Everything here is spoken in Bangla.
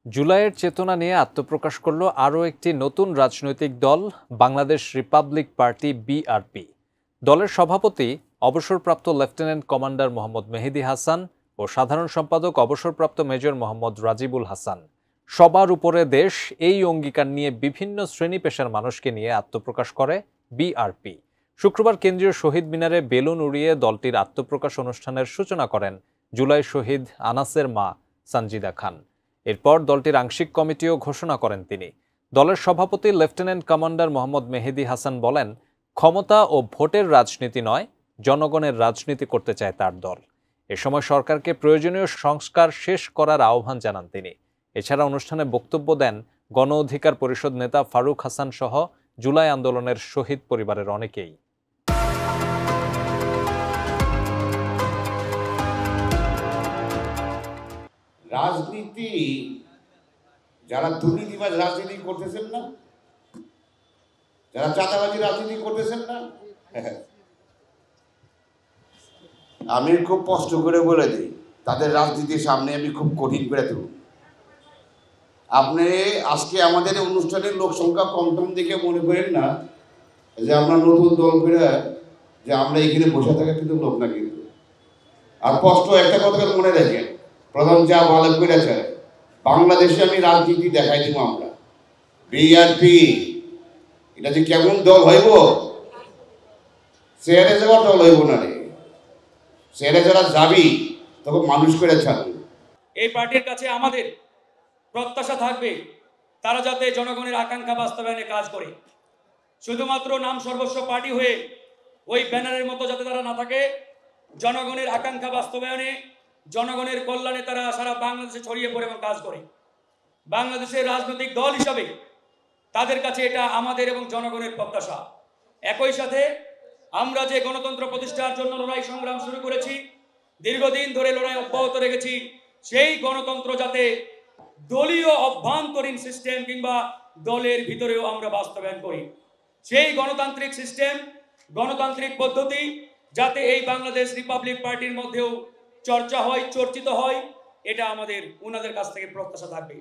জুলাইয়ের চেতনা নিয়ে আত্মপ্রকাশ করল আরও একটি নতুন রাজনৈতিক দল, বাংলাদেশ রিপাবলিক পার্টি বিআরপি। দলের সভাপতি অবসরপ্রাপ্ত লেফটেন্যান্ট কমান্ডার মোহাম্মদ মেহেদী হাসান ও সাধারণ সম্পাদক অবসরপ্রাপ্ত মেজর মোহাম্মদ রাজিবুল হাসান। সবার উপরে দেশ, এই অঙ্গীকার নিয়ে বিভিন্ন শ্রেণী পেশার মানুষকে নিয়ে আত্মপ্রকাশ করে বিআরপি। শুক্রবার কেন্দ্রীয় শহীদ মিনারে বেলুন উড়িয়ে দলটির আত্মপ্রকাশ অনুষ্ঠানের সূচনা করেন জুলাই শহীদ আনাসের মা সানজিদা খান। এরপর দলটির আংশিক কমিটিও ঘোষণা করেন তিনি। দলের সভাপতি লেফটেন্যান্ট কমান্ডার মোহাম্মদ মেহেদী হাসান বলেন, ক্ষমতা ও ভোটের রাজনীতি নয়, জনগণের রাজনীতি করতে চায় তার দল। এ সময় সরকারকে প্রয়োজনীয় সংস্কার শেষ করার আহ্বান জানান তিনি। এছাড়া অনুষ্ঠানে বক্তব্য দেন গণ অধিকার পরিষদ নেতা ফারুক হাসান সহ জুলাই আন্দোলনের শহীদ পরিবারের অনেকেই। রাজনীতি যারা দুর্নীতিবাজ রাজনীতি করতেছেন না, যারা চাঁদাবাজি রাজনীতি করতেছেন না, আমি খুব কষ্ট করে বলে দিই, তাদের রাজনীতির সামনে আমি খুব কঠিন করে দেব। আপনি আজকে আমাদের অনুষ্ঠানের লোক সংখ্যা কম দেখে মনে করেন না যে আমরা নতুন দল করে যে আমরা এখানে বসে থাকা কিন্তু লোক না। কিন্তু আর কষ্ট একটা কথা মনে রাখেন, প্রধান যা ভালো করেছে, বাংলাদেশে আমি রাজনীতি দেখাই দিব। আমরা বিআরপি এটা যে কেমন দল হইব, চেয়ারে যাওয়ার দল হইব না রে। চেয়ারে যারা যাবি তখন মানুষ করে ছাড়বে। এই পার্টির কাছে আমাদের প্রত্যাশা থাকবে তারা যাতে জনগণের আকাঙ্ক্ষা বাস্তবায়নে কাজ করে। শুধুমাত্র নাম সর্বস্ব পার্টি হয়ে ওই ব্যানারের মতো যাতে তারা না থাকে, জনগণের আকাঙ্ক্ষা বাস্তবায়নে, জনগণের কল্যাণে তারা সারা বাংলাদেশে ছড়িয়ে পড়ে এবং কাজ করে। বাংলাদেশের রাজনৈতিক দল হিসাবে তাদের কাছে এটা আমাদের এবং জনগণের প্রত্যাশা। একই সাথে আমরা যে গণতন্ত্র প্রতিষ্ঠার জন্য লড়াই সংগ্রাম শুরু করেছি, দীর্ঘদিন ধরে লড়াই অব্যাহত রেখেছি, সেই গণতন্ত্র যাতে দলীয় অভ্যন্তরীণ সিস্টেম কিংবা দলের ভিতরেও আমরা বাস্তবায়ন করি। সেই গণতান্ত্রিক সিস্টেম, গণতান্ত্রিক পদ্ধতি যাতে এই বাংলাদেশ রিপাবলিক পার্টির মধ্যেও চর্চা হয়, চর্চিত হয়, এটা আমাদের ওনাদের কাছ থেকে প্রত্যাশা থাকবে।